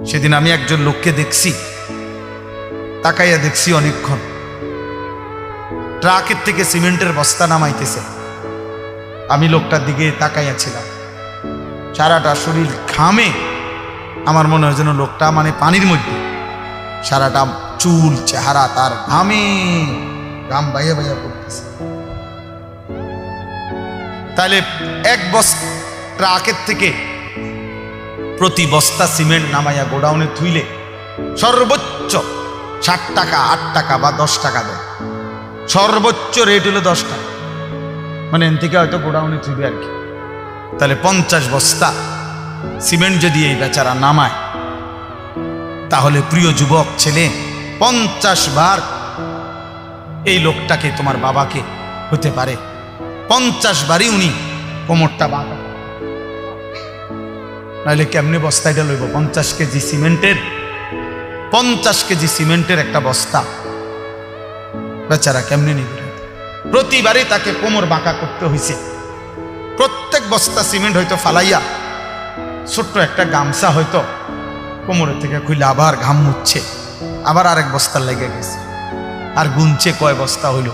সেদিন আমি একজন লোককে দেখছি, তাকাইয়া দেখছি অনেকক্ষণ, ট্রাকের থেকে সিমেন্টের বস্তা নামাইতেছে। আমি লোকটার দিকে তাকাইয়া ছিলাম, সারাটা শরীর ঘামে, আমার মনে হয় যেন লোকটা মানে পানির মধ্যে, সারাটা চুল চেহারা তার ঘামে, ঘাম বাইয়া বাইয়া পড়তেছে। তাহলে এক বস্তা ট্রাকের থেকে প্রতি বস্তা সিমেন্ট নামাইয়া গোডাউনে থুইলে সর্বোচ্চ 60 টাকা, 8 টাকা বা 10 টাকা দেয়। সর্বোচ্চ রেট হলো 10 টাকা, মানে এন থেকে হয়তো গোডাউনে থুইবে আর কি। তাহলে 50 বস্তা সিমেন্ট যদি এই বেচারা নামায়, তাহলে প্রিয় যুবক ছেলে, 50 বার এই লোকটাকে, তোমার বাবাকে হতে পারে 50 বারই উনি কোমরটা বাঁকা, নাহলে কেমনে বস্তাটা লইব? 50 কেজি সিমেন্টের, 50 কেজি সিমেন্টের একটা বস্তা বেচারা কেমনে নিবে? প্রতিবারই তাকে কোমর বাঁকা করতে হয়েছে। প্রত্যেক বস্তা সিমেন্ট হয়তো ফালাইয়া ছোট্ট একটা গামছা হয়তো কোমরের থেকে খুলে আবার ঘাম মুছছে, আবার আরেক বস্তা লেগে গেছে, আর গুনছে কয় বস্তা হইল।